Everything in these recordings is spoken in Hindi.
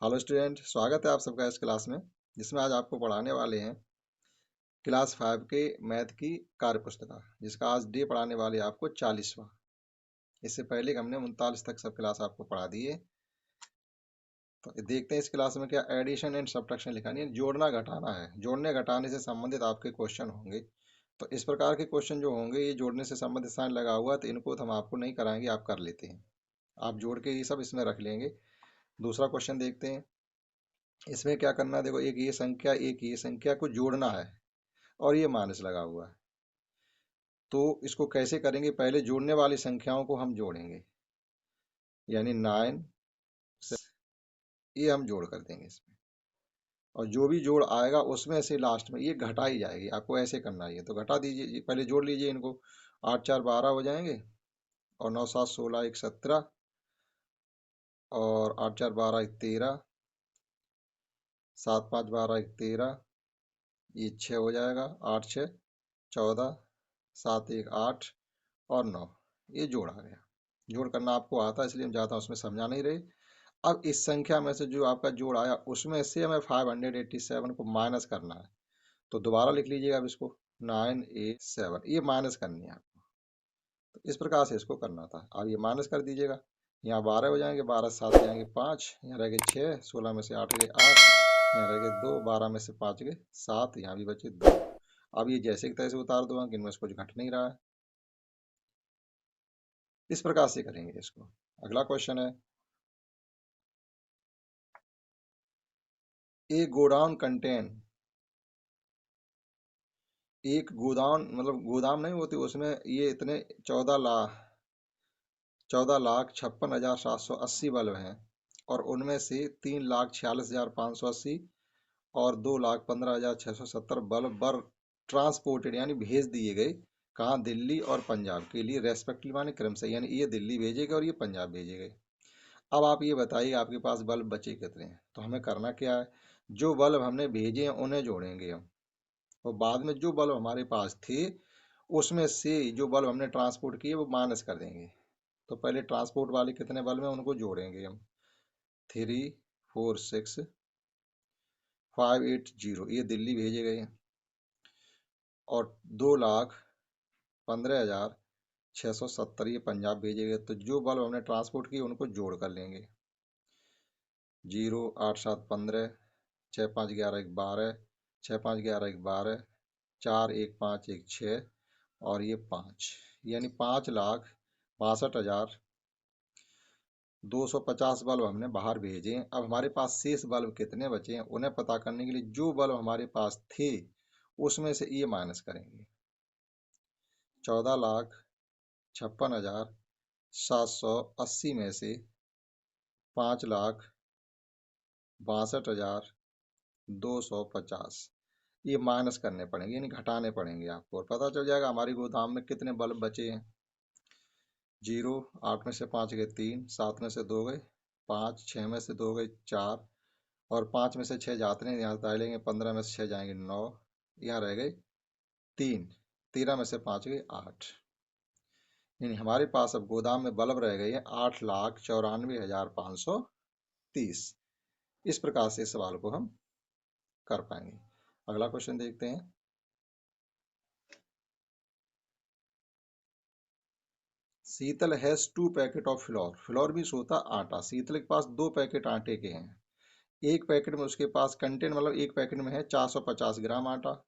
हेलो स्टूडेंट, स्वागत है आप सबका इस क्लास में जिसमें आज आपको पढ़ाने वाले हैं क्लास 5 के मैथ की कार्य पुस्तिका, जिसका आज डे पढ़ाने वाले हैं आपको 40वां। इससे पहले हमने 39 तक सब क्लास आपको पढ़ा दी है। तो देखते हैं इस क्लास में क्या एडिशन एंड सब्ट्रैक्शन लिखा नहीं है, जोड़ना घटाना है। जोड़ने घटाने से संबंधित आपके क्वेश्चन होंगे। तो इस प्रकार के क्वेश्चन जो होंगे, ये जोड़ने से संबंधित साइन लगा हुआ, तो इनको तो हम आपको नहीं कराएंगे, आप कर लेते हैं। आप जोड़ के ये सब इसमें रख लेंगे। दूसरा क्वेश्चन देखते हैं। इसमें क्या करना है, देखो एक ये संख्या को जोड़ना है और ये माइनस लगा हुआ है। तो इसको कैसे करेंगे, पहले जोड़ने वाली संख्याओं को हम जोड़ेंगे, यानी 9 ये हम जोड़ कर देंगे इसमें। और जो भी जोड़ आएगा उसमें से लास्ट में ये घटाई जाएगी। आपको ऐसे करना है, तो घटा दीजिए, पहले जोड़ लीजिए इनको। 8 4 12 हो जाएंगे और 9 7 16 1 17 और 8 4 12 1 13, 7 5 12 1 13, ये 6 हो जाएगा, 8 6 14, 7 1 8 और 9। ये जोड़ आ गया। जोड़ करना आपको आता है, इसलिए हम ज़्यादा उसमें समझा नहीं रहे। अब इस संख्या में से जो आपका जोड़ आया उसमें से हमें 587 को माइनस करना है। तो दोबारा लिख लीजिएगा अब इसको, 987 ये माइनस करनी है आपको। तो इस प्रकार से इसको करना था। अब ये माइनस कर दीजिएगा। यहाँ 12 हो जाएंगे, 12 7 जाएंगे 5, यहाँ रह गए 6, 16 में से 8 गए 8, यहाँ रह गए 2, 12 में से 5 गए 7, यहाँ भी बचे 2। अब ये जैसे कि तैसे उतार दो अंक, इनमें से कुछ घट नहीं रहा है। इस प्रकार से करेंगे इसको। अगला क्वेश्चन है, ए गोडाउन कंटेन, एक गोदाम मतलब गोदाम नहीं होती, उसमें ये इतने 14,56,780 बल्ब हैं और उनमें से 3,46,580 और 2,15,670 बल्ब ट्रांसपोर्टेड यानी भेज दिए गए। कहाँ? दिल्ली और पंजाब के लिए रेस्पेक्टिव, माने क्रम से, यानी ये दिल्ली भेजे गए और ये पंजाब भेजे गए। अब आप ये बताइए आपके पास बल्ब बचे कितने हैं। तो हमें करना क्या है, जो बल्ब हमने भेजे हैं उन्हें जोड़ेंगे हम, और बाद में जो बल्ब हमारे पास थे उसमें से जो बल्ब हमने ट्रांसपोर्ट किए वो माइनस कर देंगे। तो पहले ट्रांसपोर्ट वाले कितने बल्ब हैं उनको जोड़ेंगे हम। 3 4 6 5 8 0 ये दिल्ली भेजे गए हैं और 2,15,670 ये पंजाब भेजे गए। तो जो बल्ब हमने ट्रांसपोर्ट किए उनको जोड़ कर लेंगे। 0 8 7 15, 6 5 11 1 12, 6 5 11 1 12, 4 1 5 1 6 और ये 5, यानी 5,62,50 बल्ब हमने बाहर भेजे हैं। अब हमारे पास शेष बल्ब कितने बचे हैं उन्हें पता करने के लिए जो बल्ब हमारे पास थे उसमें से ये माइनस करेंगे। 14,56,780 में से 5,62,50 ये माइनस करने पड़ेंगे, यानी घटाने पड़ेंगे आपको, और पता चल जाएगा हमारी गोदाम में कितने बल्ब बचे हैं। 0 8 में से 5 गए 3, 7 में से 2 गए 5, 6 में से 2 गए 4 और 5 में से 6 जाते हैं, यहाँ डालेंगे 15 में से 6 जाएंगे 9, यहाँ रह गए 3, 13 में से 5 गए 8, यानी हमारे पास अब गोदाम में बल्ब रह गए हैं 8,94,530। इस प्रकार से इस सवाल को हम कर पाएंगे। अगला क्वेश्चन देखते हैं। Sheetal has 2 packet of flour, flour भी होता आटा। शीतल के पास 2 पैकेट आटे के हैं। एक पैकेट में उसके पास कंटेंट मतलब एक पैकेट में है 450 ग्राम आटा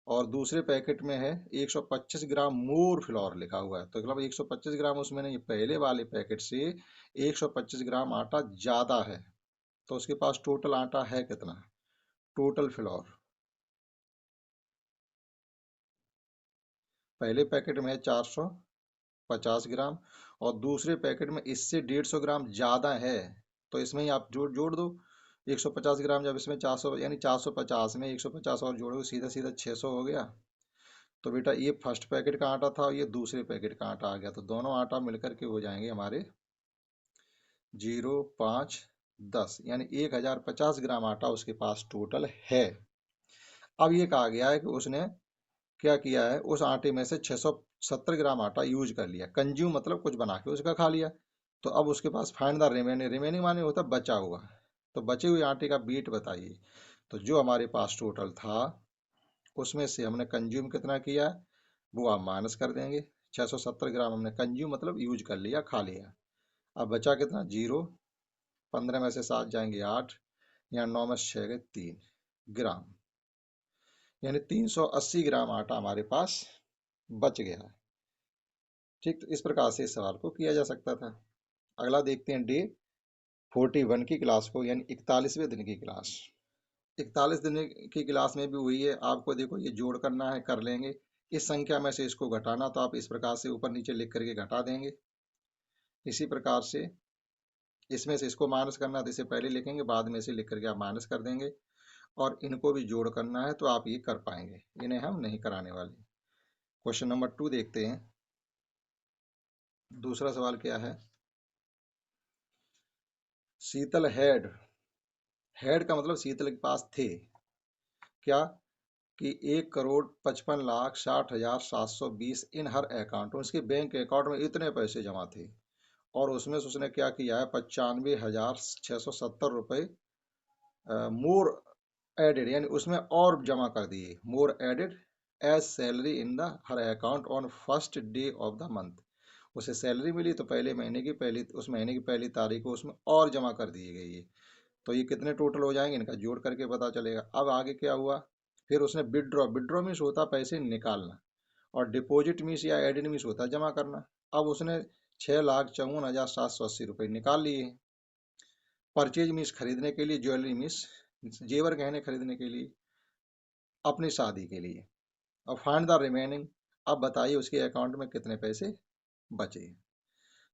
और दूसरे पैकेट में है 125 ग्राम मोर फ्लोर लिखा हुआ है। तो मतलब 125 ग्राम उसमें नहीं, पहले वाले पैकेट से 125 ग्राम आटा ज्यादा है। तो उसके पास टोटल आटा है कितना, टोटल फ्लोर। पहले पैकेट में है 450 ग्राम और दूसरे पैकेट में इससे 150 ग्राम ज्यादा है। तो इसमें ही आप जोड़ जोड़ दो 150 ग्राम, जब इसमें 400 यानी 450 में 150 और जोड़ो, सीधा सीधा 600 हो गया। तो बेटा ये फर्स्ट पैकेट का आटा था और ये दूसरे पैकेट का आटा आ गया। तो दोनों आटा मिलकर के हो जाएंगे हमारे 0 5 10, यानी 1050 ग्राम आटा उसके पास टोटल है। अब ये कहा गया है कि उसने क्या किया है, उस आटे में से 670 ग्राम आटा यूज कर लिया, कंज्यूम मतलब कुछ बना के उसका खा लिया। तो अब उसके पास फाइंड द रिमेनिंग, रिमेनिंग माने होता बचा हुआ। तो बची हुई आटे का बीट बताइए। तो जो हमारे पास टोटल था उसमें से हमने कंज्यूम कितना किया वो आप माइनस कर देंगे। 670 ग्राम हमने कंज्यूम मतलब यूज कर लिया, खा लिया। अब बचा कितना, जीरो। 15 में से 7 जाएंगे 8, यहाँ 9 में 6 गए 3 ग्राम, यानी 380 ग्राम आटा हमारे पास बच गया है। ठीक, तो इस प्रकार से इस सवाल को किया जा सकता था। अगला देखते हैं डे 41 की क्लास को, यानी 41वें दिन की क्लास। 41 दिन की क्लास में भी वही है, आपको देखो ये जोड़ करना है, कर लेंगे। इस संख्या में से इसको घटाना, तो आप इस प्रकार से ऊपर नीचे लिख करके घटा देंगे। इसी प्रकार से इसमें से इसको माइनस करना, तो इसे पहले लिखेंगे, बाद में इसे लिख करके आप माइनस कर देंगे। और इनको भी जोड़ करना है तो आप ये कर पाएंगे, इन्हें हम नहीं कराने वाले। क्वेश्चन नंबर 2 देखते हैं। दूसरा सवाल क्या है, शीतल हेड, हेड का मतलब शीतल के पास थे क्या, कि 1,55,60,720 इन हर अकाउंट, उसके बैंक अकाउंट में इतने पैसे जमा थे। और उसमें से उसने क्या किया है, 95,670 रुपये मोर एडेड, यानी उसमें और जमा कर दिए, more added as salary in the her account on first day of the month. उसे सैलरी मिली तो पहले महीने की पहली, उस महीने की पहली तारीख को उसमें और जमा कर दिए गई है। तो ये कितने टोटल हो जाएंगे, इनका जोड़ करके पता चलेगा। अब आगे क्या हुआ, फिर उसने विड्रॉ, विड्रॉ मीन्स होता पैसे निकालना, और डिपॉजिट मीन्स या एडेड मीन्स होता जमा करना। अब उसने 6,54,780 रुपये निकाल लिए। परचेज मीन्स खरीदने के लिए, ज्वेलरी मीन्स जेवर गहने खरीदने के लिए, अपनी शादी के लिए। अब फाइंड द रिमेनिंग, अब बताइए उसके अकाउंट में कितने पैसे बचे।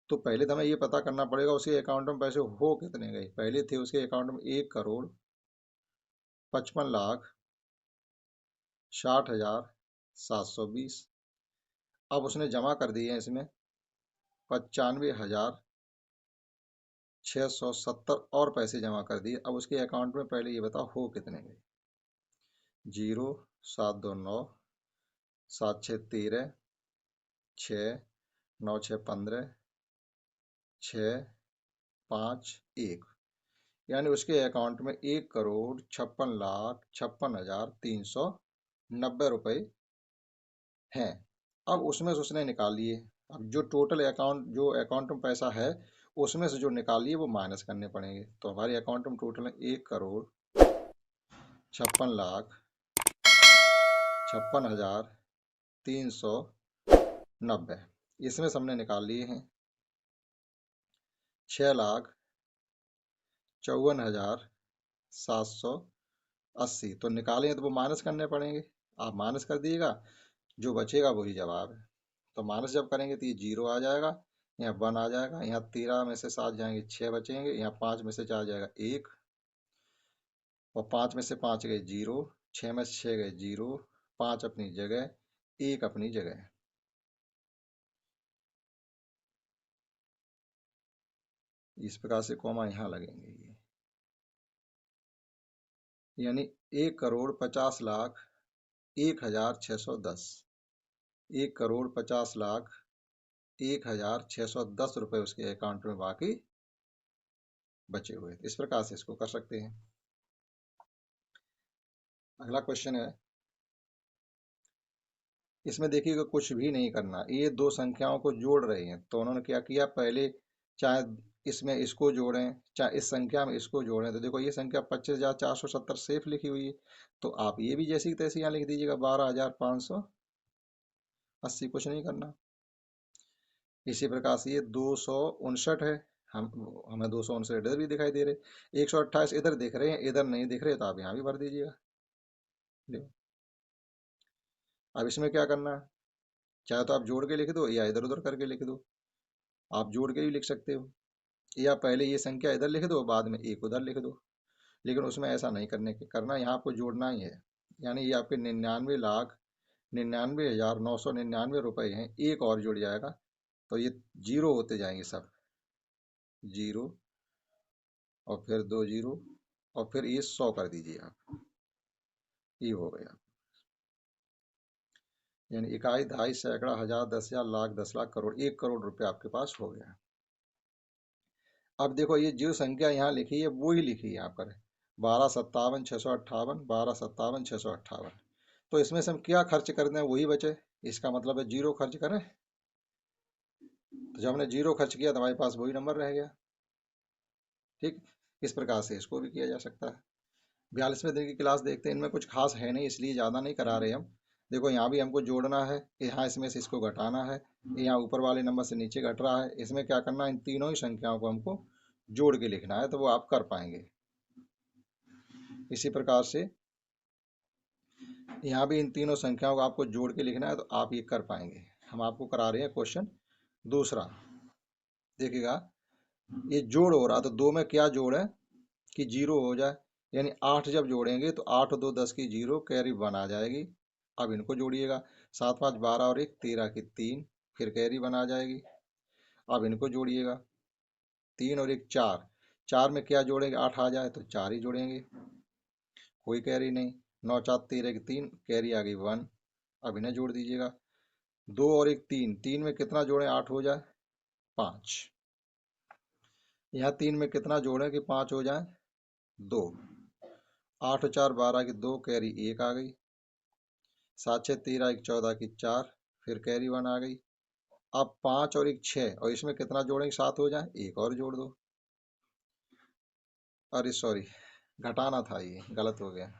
तो पहले तो हमें ये पता करना पड़ेगा उसके अकाउंट में पैसे हो कितने गए। पहले थे उसके अकाउंट में 1,55,60,720। अब उसने जमा कर दिए हैं इसमें 95,670 और पैसे जमा कर दिए। अब उसके अकाउंट में पहले ये बताओ हो कितने गए। 0, 7 2 9, 7 6 13, 6 9 6 15, 6 5 1, यानी उसके अकाउंट में 1,56,56,390 हैं। अब उसमें से उसने निकाल लिए। अब जो टोटल अकाउंट, जो अकाउंट में पैसा है उसमें से जो निकाल लिए वो माइनस करने पड़ेंगे। तो हमारे अकाउंट में टोटल है 1,56,56,390। इसमें से हमने निकाल लिए हैं 6,54,780। तो निकाले हैं तो वो माइनस करने पड़ेंगे, आप माइनस कर दिएगा, जो बचेगा वही जवाब है। तो माइनस जब करेंगे तो ये 0 आ जाएगा, यहाँ 1 आ जाएगा, यहाँ 13 में से 7 जाएंगे 6 बचेंगे, यहाँ 5 में से 4 जाएगा 1, और 5 में से 5 गए 0, 6 में से 6 गए 0, 5 अपनी जगह, 1 अपनी जगह। इस प्रकार से कॉमा यहाँ लगेंगे ये, यानी 1,50,01,610, 1,50,01,610 रुपए उसके अकाउंट में बाकी बचे हुए। इस प्रकार से इसको कर सकते हैं। अगला क्वेश्चन है, इसमें देखिएगा कुछ भी नहीं करना, ये दो संख्याओं को जोड़ रहे हैं। तो उन्होंने क्या किया, पहले चाहे इसमें इसको जोड़ें चाहे इस संख्या में इसको जोड़ें। तो देखो ये संख्या 25,470 सेफ लिखी हुई है, तो आप ये भी जैसी तैसी यहाँ लिख दीजिएगा 12,580, कुछ नहीं करना। इसी प्रकार से ये 259 है, हम हमें 259 इधर भी दिखाई दे रहे, 128 इधर दिख रहे हैं, इधर नहीं दिख रहे, तो आप यहाँ भी भर दीजिएगा। अब इसमें क्या करना है, चाहे तो आप जोड़ के लिख दो या इधर उधर करके लिख दो। आप जोड़ के भी लिख सकते हो, या पहले ये संख्या इधर लिख दो बाद में एक उधर लिख दो। लेकिन उसमें ऐसा नहीं करना, यहाँ आपको जोड़ना ही है। यानी ये आपके 99,99,999 रुपए हैं, एक और जुड़ जाएगा तो ये जीरो होते जाएंगे सब, जीरो और फिर 2 जीरो और फिर ये 100 कर दीजिए आप, ये हो गया। यानी इकाई, दहाई, सैकड़ा, हजार, 10,000, लाख, 10 लाख, करोड़, 1 करोड़ रुपए आपके पास हो गया। अब देखो ये जो संख्या यहाँ लिखी है वो ही लिखी है यहाँ पर, 1257 658, 1257 658। तो इसमें से हम क्या खर्च कर दें वही बचे, इसका मतलब है जीरो खर्च करें। तो जब हमने जीरो खर्च किया तो हमारे पास वही नंबर रह गया। ठीक, इस प्रकार से इसको भी किया जा सकता है। 42वें दिन की क्लास देखते हैं। इनमें कुछ खास है नहीं इसलिए ज़्यादा नहीं करा रहे हम। देखो यहाँ भी हमको जोड़ना है, यहाँ इसमें से इसको घटाना है, यहाँ ऊपर वाले नंबर से नीचे घट रहा है। इसमें क्या करना है, इन तीनों ही संख्याओं को हमको जोड़ के लिखना है, तो वो आप कर पाएंगे। इसी प्रकार से यहाँ भी इन तीनों संख्याओं को आपको जोड़ के लिखना है, तो आप ये कर पाएंगे। हम आपको करा रहे हैं क्वेश्चन दूसरा। देखिएगा ये जोड़ हो रहा, तो दो में क्या जोड़ है कि जीरो हो जाए, यानी 8 जब जोड़ेंगे तो 8 2 10 की जीरो, कैरी 1 आ जाएगी। अब इनको जोड़िएगा, 7 5 12 और 1 13 की 3, फिर कैरी 1 आ जाएगी। अब इनको जोड़िएगा, 3 और 1 4, 4 में क्या जोड़ेंगे, 8 आ जाए तो 4 ही जोड़ेंगे, कोई कैरी नहीं। 9 4 13 की 3, कैरी आ गई 1। अब इन्हें जोड़ दीजिएगा, 2 और 1 3, 3 में कितना जोड़ें 8 हो जाए, 5। यहाँ 3 में कितना जोड़ें कि 5 हो जाए, 2। 8 4 12 की 2, कैरी 1 आ गई। 7 6 13 1 14 की 4, फिर कैरी 1 आ गई। अब 5 और 1 6, और इसमें कितना जोड़ेंगे 7 हो जाए, एक और जोड़ दो। अरे सॉरी, घटाना था, ये गलत हो गया।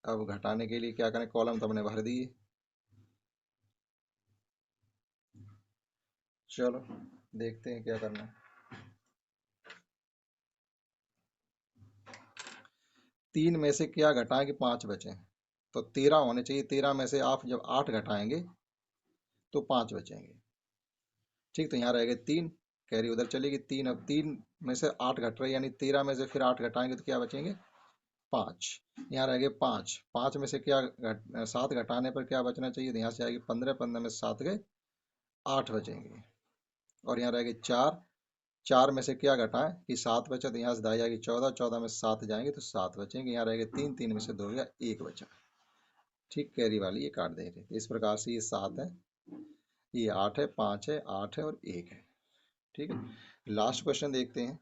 अब घटाने के लिए क्या करें, कॉलम तो हमने भर दिए। चलो देखते हैं क्या करना है। 3 में से क्या घटाएं कि 5 बचे, तो 13 होने चाहिए। 13 में से आप जब 8 घटाएंगे तो 5 बचेंगे। ठीक, तो यहाँ रह गए 3, कैरी उधर चलेगी 3। अब 3 में से 8 घट रहे, यानी 13 में से फिर 8 घटाएंगे तो क्या बचेंगे, 5। यहाँ रह गए 5, 5 में से क्या 7 घटाने पर क्या बचना चाहिए, तो यहाँ से आएगी 15, 15 में से 7 गए 8 बचेंगे। और यहाँ रह गए 4, 4 में से क्या घटाएं कि 7 बचा, तो यहाँ से दाई आएगी 14, 14 में से 7 जाएंगे तो 7 बचेंगे। यहाँ रह गए 3, 3 में से 2 गया 1 बचा। ठीक, कैरी वाली ये काट दे रहे थे। इस प्रकार से ये 7 है, ये 8 है, 5 है, 8 है और 1 है। ठीक है, लास्ट क्वेश्चन देखते हैं।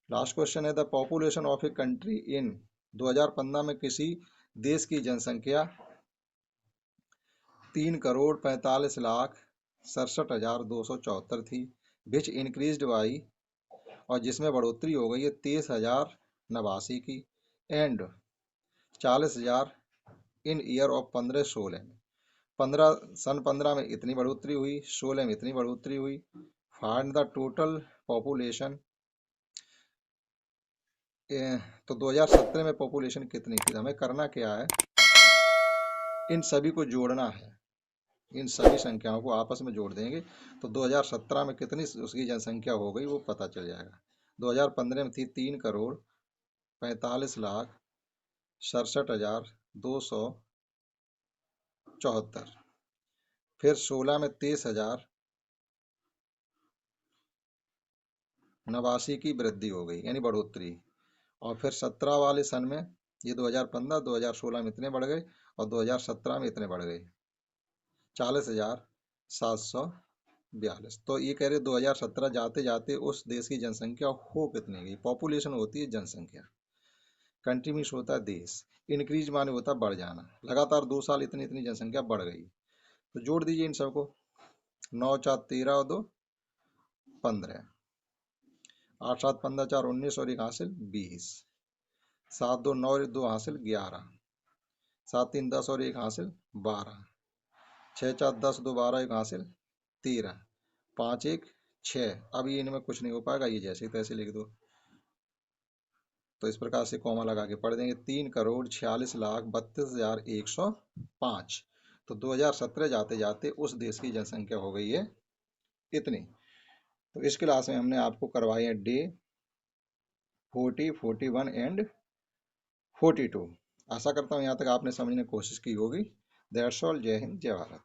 लास्ट क्वेश्चन है, the population of a country in 2015 में किसी देश की जनसंख्या 3,45,67,274 थी, विच इंक्रीज्ड बाई, और जिसमें बढ़ोतरी हो गई है 23,089 की, एंड 40,000 इन ईयर ऑफ 15-16 में। 15 में इतनी बढ़ोतरी हुई, 16 में इतनी बढ़ोतरी हुई। Find the total population. तो 2017 में पॉपुलेशन कितनी थी, हमें करना क्या है, इन सभी को जोड़ना है। इन सभी संख्याओं को आपस में जोड़ देंगे तो 2017 में कितनी उसकी जनसंख्या हो गई वो पता चल जाएगा। 2015 में थी 3,45,67,274। फिर 16 में 23,089 की वृद्धि हो गई, यानी बढ़ोतरी। और फिर 17 वाले सन में, ये 2015 2016 में इतने बढ़ गए और 2017 में इतने बढ़ गए, 40,742। तो ये कह रहे 2017 जाते जाते उस देश की जनसंख्या हो कितनी गई। पॉपुलेशन होती है जनसंख्या, कंट्री मीन्स होता है देश, इंक्रीज माने होता है बढ़ जाना। लगातार 2 साल इतनी इतनी जनसंख्या बढ़ गई। तो जोड़ दीजिए इन सबको, 9 4 13 और 2 15, 8 7 15 4 19 और 1 हासिल 20, 7 2 9 और 2 हासिल 11, 7 3 10 और 1 हासिल 12, 6 4 10 2 12 1 हासिल 13, 5 1 6। अब ये इनमें कुछ नहीं हो पाएगा, ये जैसे तैसे लिख दो। तो इस प्रकार से कॉमा लगा के पढ़ देंगे, 3,46,32,105। तो 2017 जाते जाते उस देश की जनसंख्या हो गई है इतनी। तो इस क्लास में हमने आपको करवाए हैं डे 40, 41 एंड 42। आशा करता हूँ यहाँ तक आपने समझने की कोशिश की होगी। That's all. जय हिंद, जय भारत।